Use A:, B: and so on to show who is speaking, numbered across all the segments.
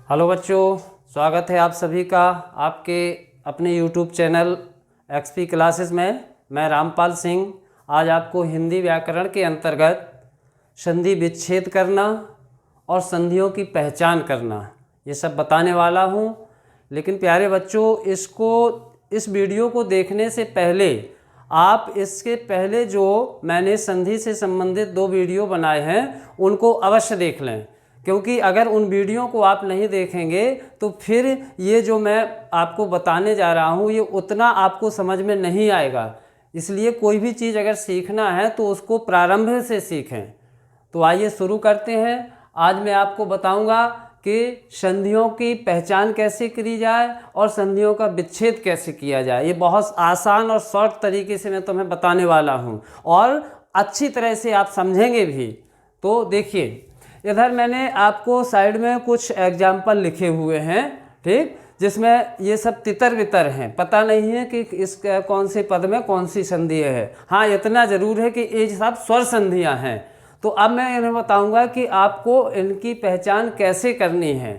A: Hello बच्चों, स्वागत है आप सभी का आपके अपने यूट्यूब चैनल एक्सपी क्लासेस में। मैं रामपाल सिंह आज आपको हिंदी व्याकरण के अंतर्गत संधि विच्छेद करना और संधियों की पहचान करना ये सब बताने वाला हूँ। लेकिन प्यारे बच्चों, इस वीडियो को देखने से पहले आप इसके पहले जो मैंने संधि से संबंधित 2 वीडियो बनाए हैं उनको अवश्य देख लें, क्योंकि अगर उन वीडियो को आप नहीं देखेंगे तो फिर ये जो मैं आपको बताने जा रहा हूँ ये उतना आपको समझ में नहीं आएगा। इसलिए कोई भी चीज़ अगर सीखना है तो उसको प्रारंभ से सीखें। तो आइए शुरू करते हैं। आज मैं आपको बताऊंगा कि संधियों की पहचान कैसे की जाए और संधियों का विच्छेद कैसे किया जाए। ये बहुत आसान और शॉर्ट तरीके से मैं तुम्हें बताने वाला हूँ और अच्छी तरह से आप समझेंगे भी। तो देखिए, इधर मैंने आपको साइड में कुछ एग्जाम्पल लिखे हुए हैं, ठीक, जिसमें ये सब तितर बितर हैं। पता नहीं है कि इस कौन से पद में कौन सी संधि है। हाँ, इतना ज़रूर है कि ये सब स्वर संधियाँ हैं। तो अब मैं इन्हें बताऊंगा कि आपको इनकी पहचान कैसे करनी है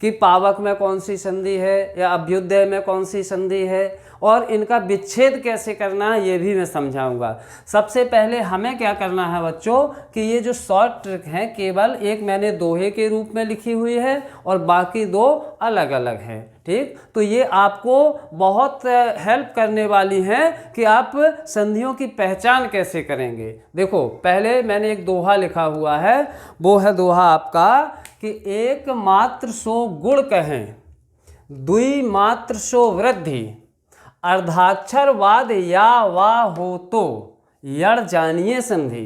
A: कि पावक में कौन सी संधि है या अभ्युदय में कौन सी संधि है और इनका विच्छेद कैसे करना है ये भी मैं समझाऊंगा। सबसे पहले हमें क्या करना है बच्चों कि ये जो शॉर्ट ट्रिक हैं केवल एक मैंने दोहे के रूप में लिखी हुई है और बाकी 2 अलग अलग हैं, ठीक। तो ये आपको बहुत हेल्प करने वाली हैं कि आप संधियों की पहचान कैसे करेंगे। देखो, पहले मैंने एक दोहा लिखा हुआ है, वो है दोहा आपका कि एक मात्र सो गुण कहें, दुई मात्र सो वृद्धि, अर्धाक्षर वाद या वा हो तो यड़ जानिए संधि।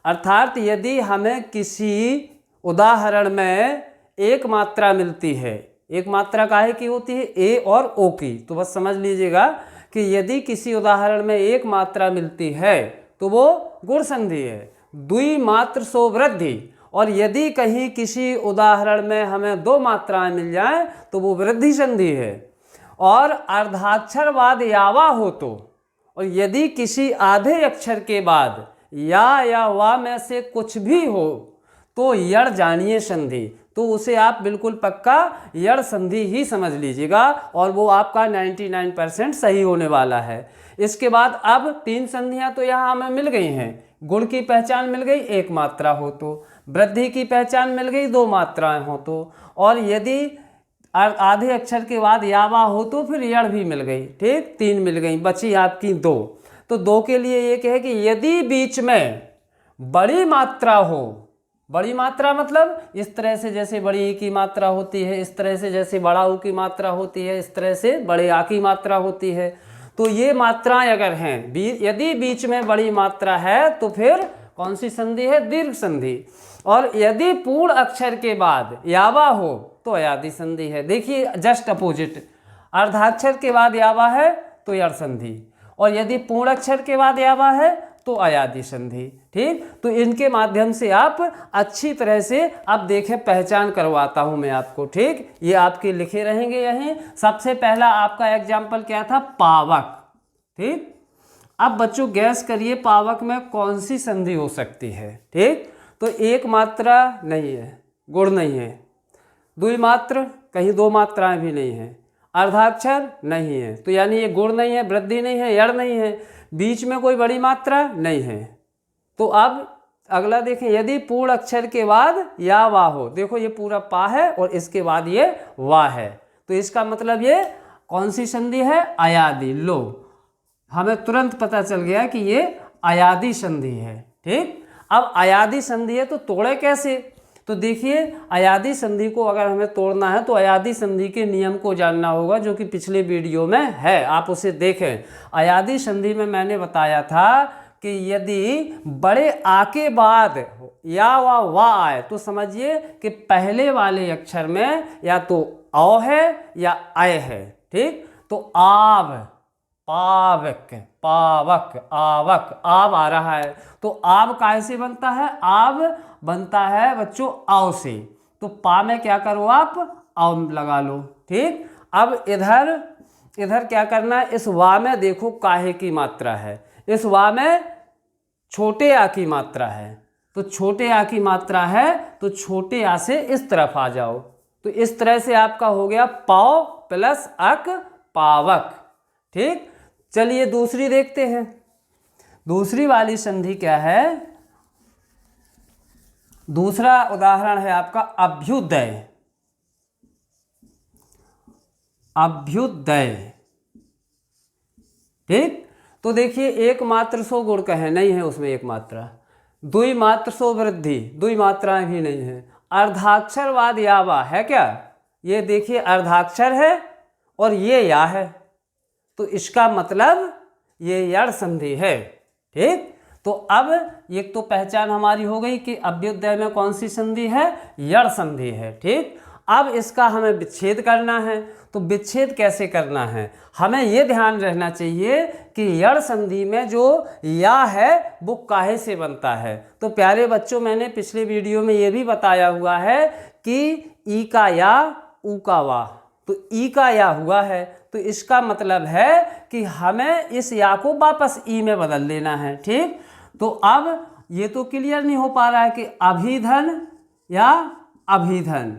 A: अर्थात यदि हमें किसी उदाहरण में एक मात्रा मिलती है, एक मात्रा काहे की होती है, ए और ओ की, तो बस समझ लीजिएगा कि यदि किसी उदाहरण में एक मात्रा मिलती है तो वो गुण संधि है। द्वि मात्र सो वृद्धि, और यदि कहीं किसी उदाहरण में हमें 2 मात्राएं मिल जाएं तो वो वृद्धि संधि है। और अर्धाक्षरवाद यावा हो तो, और यदि किसी आधे अक्षर के बाद या वा में से कुछ भी हो तो यड़ जानिए संधि। तो उसे आप बिल्कुल पक्का यड़ संधि ही समझ लीजिएगा और वो आपका 99% सही होने वाला है। इसके बाद अब 3 संधियां तो यहाँ हमें मिल गई हैं। गुण की पहचान मिल गई, 1 मात्रा हो तो, वृद्धि की पहचान मिल गई, 2 मात्राएं हो तो, और यदि आधे अक्षर के बाद यावा हो तो फिर यड़ भी मिल गई, ठीक, 3 मिल गई, बची आपकी 2। तो 2 के लिए ये कहे कि यदि बीच में बड़ी मात्रा हो, बड़ी मात्रा मतलब इस तरह से जैसे बड़ी ई की मात्रा होती है, इस तरह से जैसे बड़ा ऊ की मात्रा होती है, इस तरह से बड़े आ की मात्रा होती है, तो ये मात्राएं अगर हैं, यदि बीच में बड़ी मात्रा है तो फिर कौन सी संधि है, दीर्घ संधि। और यदि पूर्ण अक्षर के बाद यावा हो तो अयादि संधि है। देखिए जस्ट अपोजिट, अर्धाक्षर के बाद यावा है तो यड़ संधि, और यदि पूर्ण अक्षर के बाद यावा है तो अयादि संधि, ठीक। तो इनके माध्यम से आप अच्छी तरह से अब देखें, पहचान करवाता हूं मैं आपको, ठीक। ये आपके लिखे रहेंगे यहीं। सबसे पहला आपका एग्जाम्पल क्या था, पावक, ठीक। अब बच्चों गैस करिए पावक में कौन सी संधि हो सकती है, ठीक। तो 1 मात्रा नहीं है, गुण नहीं है, द्विमात्र कहीं 2 मात्राएं भी नहीं है, अर्धाक्षर नहीं है, तो यानी ये गुण नहीं है, वृद्धि नहीं है, यड़ नहीं है, बीच में कोई बड़ी मात्रा नहीं है। तो अब अगला देखें, यदि पूर्ण अक्षर के बाद या वा हो, देखो ये पूरा पा है और इसके बाद ये वा है, तो इसका मतलब ये कौन सी संधि है, अयादि। लो, हमें तुरंत पता चल गया कि ये अयादि संधि है, ठीक। अब अयादि संधि है तो तोड़े कैसे, तो देखिए अयादि संधि को अगर हमें तोड़ना है तो अयादि संधि के नियम को जानना होगा, जो कि पिछले वीडियो में है, आप उसे देखें। अयादि संधि में मैंने बताया था कि यदि बड़े आ के बाद या वा आए तो समझिए कि पहले वाले अक्षर में या तो औ है या अय है, ठीक। तो आव, पावक, पावक, आवक, आव आ रहा है, तो आव काहे से बनता है, आव बनता है बच्चों आव से, तो पा में क्या करो आप, आव लगा लो, ठीक। अब इधर क्या करना है, इस वा में देखो काहे की मात्रा है, इस वा में छोटे आ की मात्रा है, तो छोटे आ की मात्रा है तो छोटे आ से इस तरफ आ जाओ, तो इस तरह से आपका हो गया पौ प्लस अक पावक। ठीक, चलिए दूसरी देखते हैं। दूसरी वाली संधि क्या है? दूसरा उदाहरण है आपका अभ्युदय। अभ्युदय। ठीक, तो देखिए एक मात्र सो गुण कहे नहीं है उसमें एक मात्रा, द्वि मात्र सो वृद्धि, द्वि मात्राएं भी नहीं है, अर्धाक्षरवाद यावा है क्या? ये देखिए अर्धाक्षर है और ये या है, तो इसका मतलब ये यड़ संधि है। ठीक, तो अब एक तो पहचान हमारी हो गई कि अभ्युदय में कौन सी संधि है? यड़ संधि है। ठीक, अब इसका हमें विच्छेद करना है, तो विच्छेद कैसे करना है? हमें ये ध्यान रहना चाहिए कि यड़ संधि में जो या है वो काहे से बनता है। तो प्यारे बच्चों, मैंने पिछले वीडियो में ये भी बताया हुआ है कि ई का या ऊ का वा, तो ई का या हुआ है, तो इसका मतलब है कि हमें इस या को वापस ई में बदल लेना है। ठीक, तो अब ये तो क्लियर नहीं हो पा रहा है कि अभिधन या अभिधन,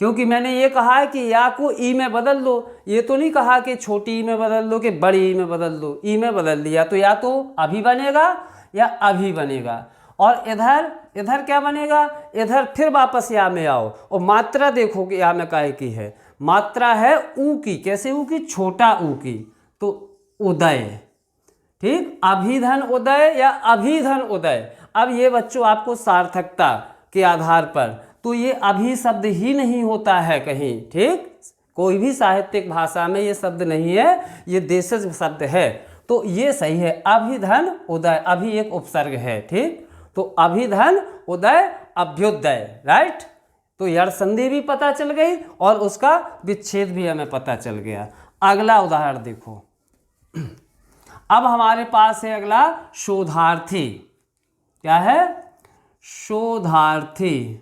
A: क्योंकि मैंने ये कहा है कि या को ई में बदल दो, ये तो नहीं कहा कि छोटी ई में बदल दो कि बड़ी ई में बदल दो। ई में बदल दिया तो या तो अभी बनेगा या अभी बनेगा, और इधर इधर क्या बनेगा? इधर फिर वापस या में आओ, और मात्रा देखो कि या में काहे की है? मात्रा है ऊ की। कैसे ऊ की? छोटा ऊ की, तो उदय। ठीक, अभिधन उदय या अभिधन उदय। अब ये बच्चों आपको सार्थकता के आधार पर, तो ये अभी शब्द ही नहीं होता है कहीं। ठीक, कोई भी साहित्यिक भाषा में ये शब्द नहीं है, ये देशज शब्द है, तो ये सही है अभिधन उदय। अभी एक उपसर्ग है। ठीक, तो अभिधन उदय अभ्युदय, राइट। तो यड़ संधि भी पता चल गई और उसका विच्छेद भी हमें पता चल गया। अगला उदाहरण देखो। अब हमारे पास है अगला शोधार्थी। क्या है? शोधार्थी।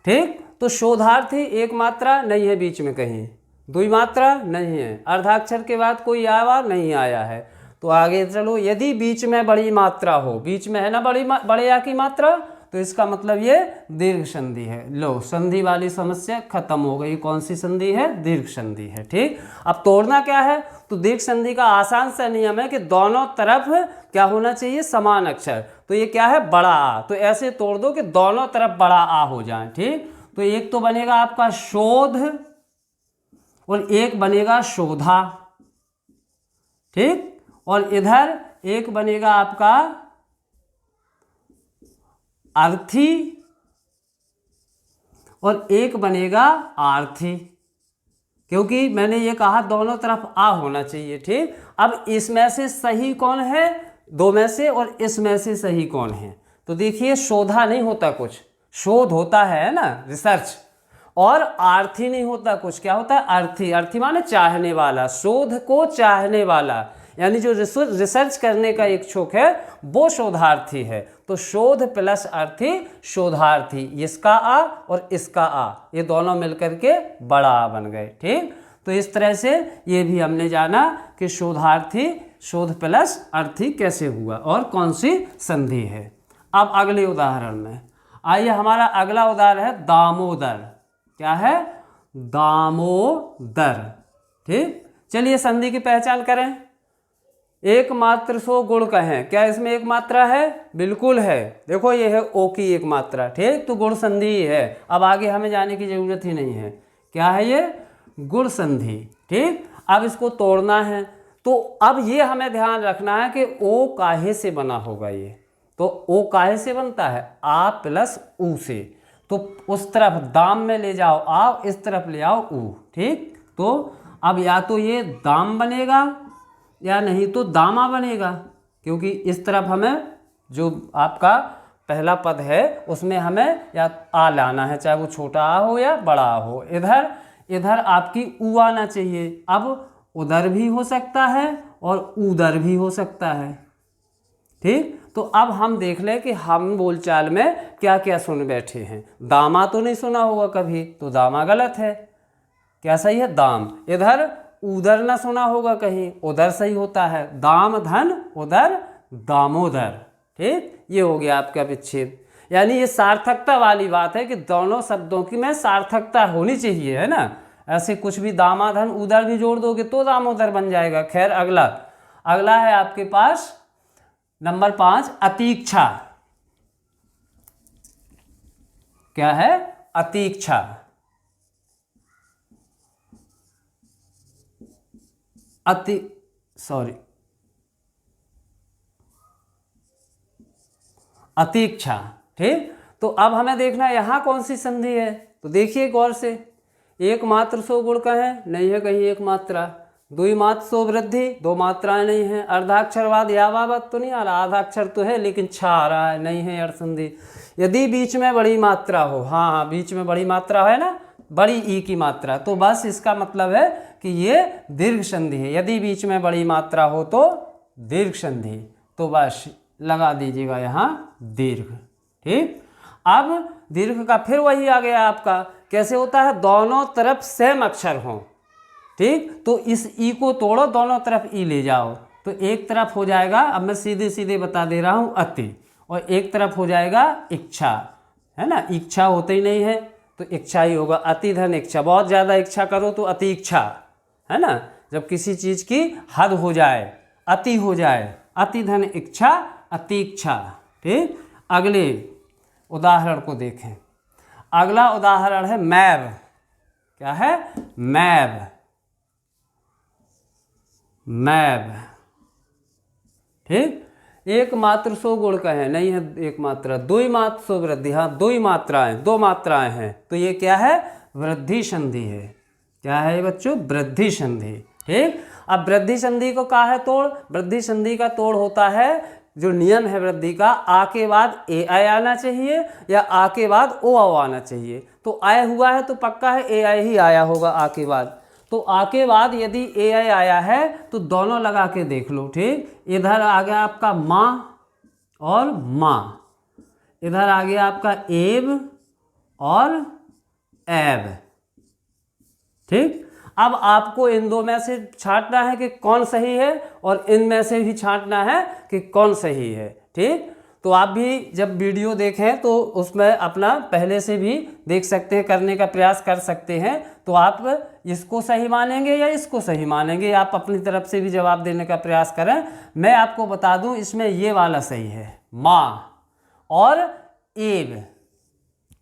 A: ठीक, तो शोधार्थी एक मात्रा नहीं है बीच में कहीं, द्वि मात्रा नहीं है, अर्धाक्षर के बाद कोई आया नहीं आया है। तो आगे चलो, यदि बीच में बड़ी मात्रा हो, बीच में है ना बड़े या की मात्रा, तो इसका मतलब ये दीर्घ संधि है। लो, संधि वाली समस्या खत्म हो गई। कौन सी संधि है? दीर्घ संधि है। ठीक, अब तोड़ना क्या है? तो दीर्घ संधि का आसान सा नियम है कि दोनों तरफ क्या होना चाहिए? समान अक्षर। तो ये क्या है? बड़ा आ। तो ऐसे तोड़ दो कि दोनों तरफ बड़ा आ हो जाए। ठीक, तो एक तो बनेगा आपका शोध और एक बनेगा शोधा। ठीक, और इधर एक बनेगा आपका अर्थी और एक बनेगा आर्थी, क्योंकि मैंने ये कहा दोनों तरफ आ होना चाहिए। ठीक, अब इसमें से सही कौन है? दो में से, और इसमें से सही कौन है? तो देखिए, शोधा नहीं होता कुछ, शोध होता है ना, रिसर्च, और आर्थी नहीं होता कुछ। क्या होता है? अर्थी। अर्थी माने चाहने वाला, शोध को चाहने वाला, यानी जो रिसर्च करने का इच्छुक है वो शोधार्थी है। तो शोध प्लस अर्थी शोधार्थी, इसका आ और इसका आ, ये दोनों मिलकर के बड़ा आ बन गए। ठीक, तो इस तरह से ये भी हमने जाना कि शोधार्थी शोध प्लस अर्थी कैसे हुआ और कौन सी संधि है। अब अगले उदाहरण में आइए, हमारा अगला उदाहरण है दामोदर। क्या है? दामोदर। ठीक, चलिए संधि की पहचान करें। एक मात्र सो गुण कहें, क्या इसमें एक मात्रा है? बिल्कुल है। देखो ये है ओ की एक मात्रा। ठीक, तो गुण संधि है। अब आगे हमें जाने की जरूरत ही नहीं है। क्या है ये? गुण संधि। ठीक, अब इसको तोड़ना है, तो अब ये हमें ध्यान रखना है कि ओ काहे से बना होगा ये। तो ओ काहे से बनता है? आ प्लस ऊ से। तो उस तरफ दाम में ले जाओ आ, इस तरफ ले आओ ऊ। ठीक, तो अब या तो ये दाम बनेगा या नहीं तो दामा बनेगा, क्योंकि इस तरफ हमें जो आपका पहला पद है उसमें हमें या आ लाना है, चाहे वो छोटा आ हो या बड़ा आ हो। इधर इधर आपकी ऊ आना चाहिए। अब उधर भी हो सकता है और उधर भी हो सकता है। ठीक, तो अब हम देख लें कि हम बोलचाल में क्या क्या सुन बैठे हैं। दामा तो नहीं सुना होगा कभी, तो दामा गलत है। क्या सही है? दाम। इधर उधर ना सुना होगा कहीं, उधर सही होता है। दाम धन उधर दामोदर। ठीक, ये हो गया आपका विच्छेद। यानी ये सार्थकता वाली बात है कि दोनों शब्दों की में सार्थकता होनी चाहिए, है ना। ऐसे कुछ भी दामाधन उधर भी जोड़ दोगे तो दामोदर बन जाएगा। खैर, अगला अगला है आपके पास नंबर 5, अतीक्षा। क्या है? अतीक्षा। अतीक्षा। ठीक, तो अब हमें देखना है यहाँ कौन सी संधि है। तो देखिए गौर से, एक मात्र सो गुण का है, नहीं है कहीं एक मात्रा। दुई मात्र सो वृद्धि, दो मात्राएं नहीं है। अर्धाक्षरवाद यावावत तो नहीं आ रहा, आधा अक्षर तो है लेकिन छा आ रहा है, नहीं है अर्थ संधि। यदि बीच में बड़ी मात्रा हो, हाँ हाँ बीच में बड़ी मात्रा है ना, बड़ी ई की मात्रा, तो बस इसका मतलब है कि ये दीर्घ संधि है। यदि बीच में बड़ी मात्रा हो तो दीर्घ संधि, तो बस लगा दीजिएगा यहाँ दीर्घ। ठीक, अब दीर्घ का फिर वही आ गया आपका, कैसे होता है? दोनों तरफ सेम अक्षर हो। ठीक, तो इस ई को तोड़ो, दोनों तरफ ई ले जाओ, तो एक तरफ हो जाएगा, अब मैं सीधे सीधे बता दे रहा हूँ, अति, और एक तरफ हो जाएगा इच्छा, है ना। इच्छा होते ही नहीं है तो इच्छा ही होगा। अति धन इच्छा, बहुत ज़्यादा इच्छा करो तो अति इच्छा, है ना। जब किसी चीज़ की हद हो जाए, अति हो जाए, अति धन इच्छा, अति इच्छा। ठीक, अगले उदाहरण को देखें। अगला उदाहरण है मैब। क्या है? मैब। मैब। ठीक, एक मात्र सो गुण का है, नहीं है एक मात्रा। दुई मात्र सो वृद्धि, हाँ दुई मात्राएं, दो मात्राएं हैं, तो ये क्या है? वृद्धि संधि है। क्या है बच्चों? वृद्धि संधि। ठीक, अब वृद्धि संधि को कहा है तोड़। वृद्धि संधि का तोड़ होता है, जो नियम है वृद्धि का, आ के बाद ए आय आना चाहिए या आ के बाद ओ आओ आना चाहिए। तो आय हुआ है तो पक्का है ए आय ही आया होगा आ के बाद। तो आ के बाद यदि ए आई आया है तो दोनों लगा के देख लो। ठीक, इधर आ गया आपका माँ और माँ, इधर आ गया आपका एब और एब। ठीक, अब आपको इन दो में से छांटना है कि कौन सही है, और इनमें से भी छांटना है कि कौन सही है। ठीक, तो आप भी जब वीडियो देखें तो उसमें अपना पहले से भी देख सकते हैं, करने का प्रयास कर सकते हैं। तो आप इसको सही मानेंगे या इसको सही मानेंगे, आप अपनी तरफ से भी जवाब देने का प्रयास करें। मैं आपको बता दूं, इसमें ये वाला सही है, माँ और एब।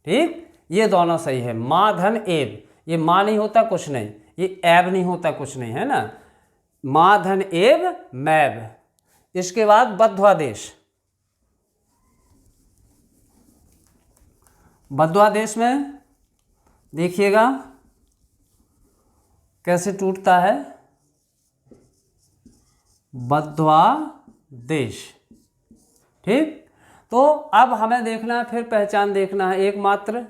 A: ठीक, ये दोनों सही है, माँ धन एब। ये माँ नहीं होता कुछ नहीं, ये एब नहीं होता कुछ नहीं, है ना। माँ धन एब मैब। इसके बाद बद्ध्वादेश। बद्ध्वादेश में देखिएगा कैसे टूटता है बद्ध्वादेश। ठीक, तो अब हमें देखना है, फिर पहचान देखना है। एक मात्र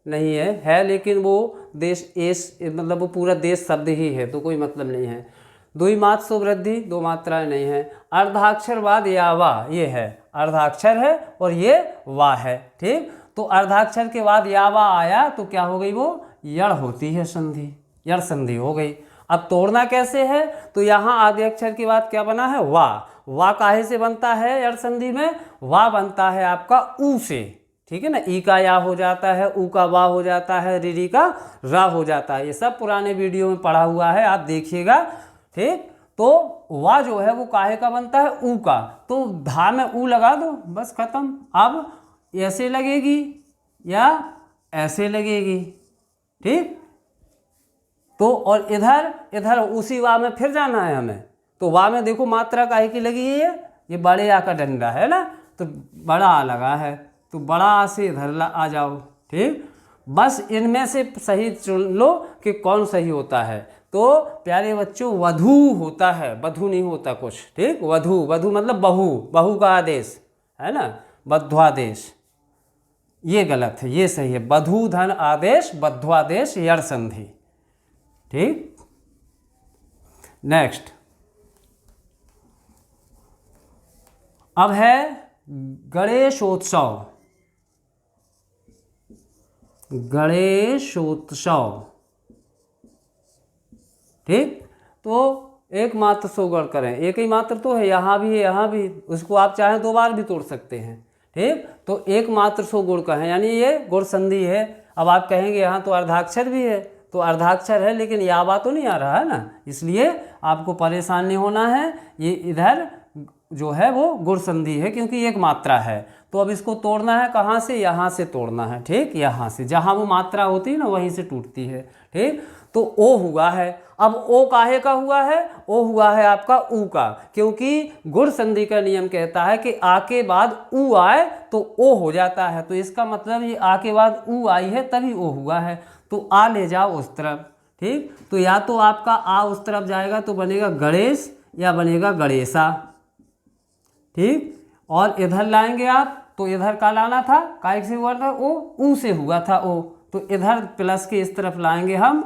A: नहीं है लेकिन वो देश एस, मतलब वो पूरा देश शब्द ही है, तो कोई मतलब नहीं है। दुई मात्र सो वृद्धि, दो मात्राएं नहीं है। अर्धाक्षरवाद या वाह, ये है, अर्धाक्षर है और ये वाह है। ठीक, तो अर्धाक्षर के बाद या वाह आया तो क्या हो गई? वो यड़ होती है संधि, यड़ संधि हो गई। अब तोड़ना कैसे है? तो यहाँ आदि अक्षर के बाद क्या बना है? वाह। वाह काहे से बनता है यड़ संधि में? वाह बनता है आपका ऊ से। ठीक है ना, ई का या हो जाता है, ऊ का वाह हो जाता है, री का रा हो जाता है। ये सब पुराने वीडियो में पढ़ा हुआ है, आप देखिएगा। ठीक, तो वाह जो है वो काहे का बनता है? ऊ का। तो धा में ऊ लगा दो, बस खत्म। अब ऐसे लगेगी या ऐसे लगेगी। ठीक, तो और इधर इधर उसी वाह में फिर जाना है हमें। तो वाह में देखो मात्रा काहे की लगी है? ये बड़े आ का डंडा है ना, तो बड़ा आ लगा है, तो बड़ा आ से इधर आ जाओ। ठीक, बस इनमें से सही चुन लो कि कौन सही होता है। तो प्यारे बच्चों, वधू होता है, वधू नहीं होता कुछ। ठीक, वधू, वधू मतलब बहू, बहू का आदेश है ना, बद्ध्वादेश। ये गलत है, ये सही है, वधू धन आदेश, बद्ध्वादेश, यड़ संधि। ठीक, नेक्स्ट अब है गणेशोत्सव। गणेशोत्सव। ठीक, तो एक मात्र 100 गुण करें, एक ही मात्र तो है, यहाँ भी है यहाँ भी, उसको आप चाहें 2 बार भी तोड़ सकते हैं। ठीक, तो एक मात्र 100 गुण का है, यानी ये गुण संधि है। अब आप कहेंगे यहाँ तो अर्धाक्षर भी है, तो अर्धाक्षर है लेकिन यावा तो नहीं आ रहा है ना, इसलिए आपको परेशान नहीं होना है। ये इधर जो है वो गुण संधि है क्योंकि एक मात्रा है। तो अब इसको तोड़ना है कहाँ से, यहाँ से तोड़ना है। ठीक, यहाँ से, जहाँ वो मात्रा होती है ना वहीं से टूटती है। ठीक, तो ओ हुआ है। अब ओ काहे का हुआ है, ओ हुआ है आपका ऊ का, क्योंकि गुण संधि का नियम कहता है कि आ के बाद ऊ आए तो ओ हो जाता है। तो इसका मतलब ये आ के बाद ऊ आई है तभी ओ हुआ है। तो आ ले जाओ उस तरफ। ठीक, तो या तो आपका आ उस तरफ जाएगा तो बनेगा गणेश या बनेगा गणेशा। ठीक, और इधर लाएंगे आप तो इधर का लाना था, काय से हुआ था ओ, ऊ से हुआ था ओ, तो इधर प्लस के इस तरफ लाएंगे हम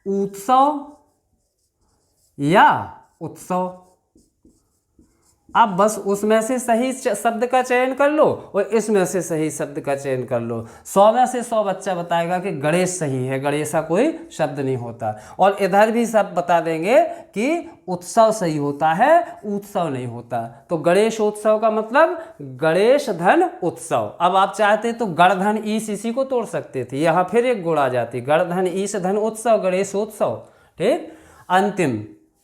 A: उत्सव या उत्सव। आप बस उसमें से सही शब्द का चयन कर लो और इसमें से सही शब्द का चयन कर लो। 100 में से 100 बच्चा बताएगा कि गणेश सही है, गणेशा कोई शब्द नहीं होता। और इधर भी सब बता देंगे कि उत्सव सही होता है, उत्सव नहीं होता। तो गणेश उत्सव का मतलब गणेश धन उत्सव। अब आप चाहते तो गणधन ईश इसी को तोड़ सकते थे, यहाँ फिर एक गुण आ जाती, गणधन ईश धन उत्सव गणेशोत्सव। ठीक, अंतिम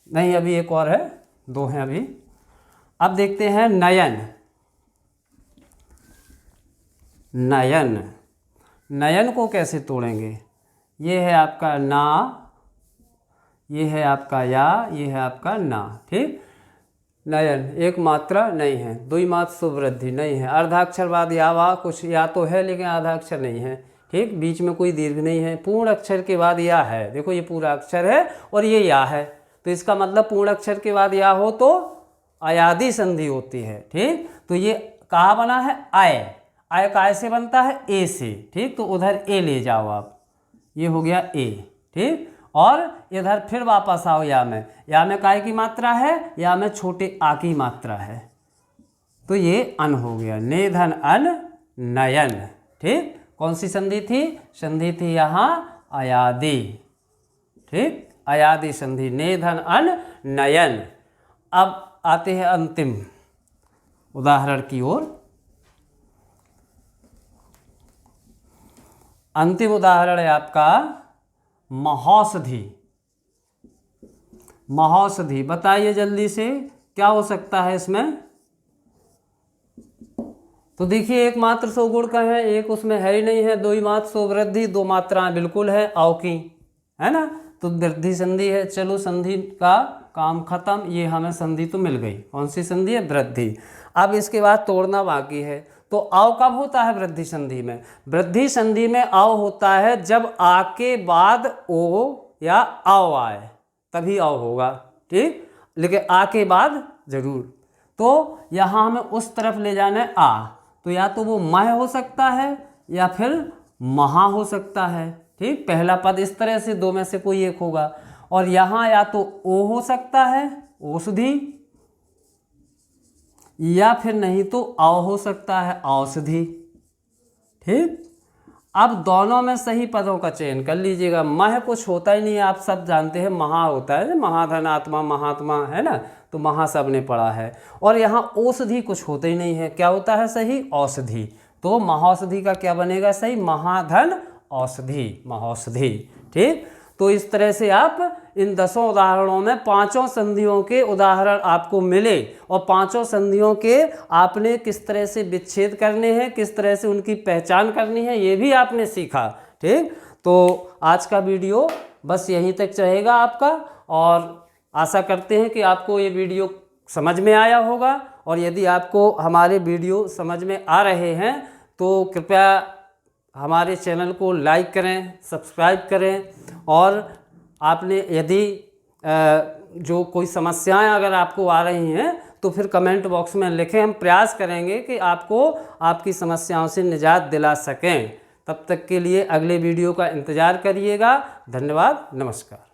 A: नहीं, अभी एक और है, 2 हैं अभी। अब देखते हैं नयन। नयन, नयन को कैसे तोड़ेंगे। ये है आपका ना, ये है आपका या, ये है आपका ना। ठीक, नयन एक मात्रा नहीं है, 2 मात्र सुवृद्धि नहीं है, अर्धाक्षर बाद या वा कुछ या तो है लेकिन आधा अक्षर नहीं है। ठीक, बीच में कोई दीर्घ नहीं है, पूर्ण अक्षर के बाद या है। देखो ये पूरा अक्षर है और ये या है, तो इसका मतलब पूर्ण अक्षर के बाद या हो तो अयादि संधि होती है। ठीक, तो ये कहाँ बना है, आय। आय काय से बनता है, ए से। ठीक, तो उधर ए ले जाओ आप, ये हो गया ए। ठीक, और इधर फिर वापस आओ या में काय की मात्रा है, या में छोटे आ की मात्रा है, तो ये अन हो गया, ने धन अन नयन। ठीक, कौन सी संधि थी, संधि थी यहाँ अयादि। ठीक, अयादि संधि, ने धन अन नयन। अब आते हैं अंतिम उदाहरण की ओर। अंतिम उदाहरण है आपका महौषधि। महौषधि बताइए जल्दी से क्या हो सकता है इसमें। तो देखिए एक मात्र 100 गुण का है, एक उसमें है ही नहीं है, 2 मात्र 100 वृद्धि, 2 मात्राएं बिल्कुल है औ की, है ना, तो वृद्धि संधि है। चलो संधि का काम खत्म, ये हमें संधि तो मिल गई। कौन सी संधि है, वृद्धि। अब इसके बाद तोड़ना बाकी है। तो आओ कब होता है वृद्धि संधि में, वृद्धि संधि में आओ होता है जब आ के बाद ओ या आओ आए, तभी आओ होगा। ठीक, लेकिन आ के बाद जरूर। तो यहाँ हमें उस तरफ ले जाना है आ, तो या तो वो मह हो सकता है या फिर महा हो सकता है। ठीक, पहला पद इस तरह से 2 में से कोई एक होगा। और यहाँ या तो ओ हो सकता है, औषधि, या फिर नहीं तो औ हो सकता है, औषधि। ठीक, अब दोनों में सही पदों का चयन कर लीजिएगा। मह कुछ होता ही नहीं है, आप सब जानते हैं, महा होता है, महाधन आत्मा महात्मा, है ना, तो महा सब ने पढ़ा है। और यहाँ औषधि कुछ होता ही नहीं है, क्या होता है सही, औषधि। तो महौषधि का क्या बनेगा सही, महाधन औषधि, महौषधि। ठीक, तो इस तरह से आप इन 10 उदाहरणों में 5 संधियों के उदाहरण आपको मिले, और 5 संधियों के आपने किस तरह से विच्छेद करने हैं, किस तरह से उनकी पहचान करनी है, ये भी आपने सीखा। ठीक, तो आज का वीडियो बस यहीं तक रहेगा आपका, और आशा करते हैं कि आपको ये वीडियो समझ में आया होगा। और यदि आपको हमारे वीडियो समझ में आ रहे हैं तो कृपया हमारे चैनल को लाइक करें, सब्सक्राइब करें। और आपने यदि जो कोई समस्याएं अगर आपको आ रही हैं तो फिर कमेंट बॉक्स में लिखें, हम प्रयास करेंगे कि आपको आपकी समस्याओं से निजात दिला सकें। तब तक के लिए अगले वीडियो का इंतज़ार करिएगा। धन्यवाद, नमस्कार।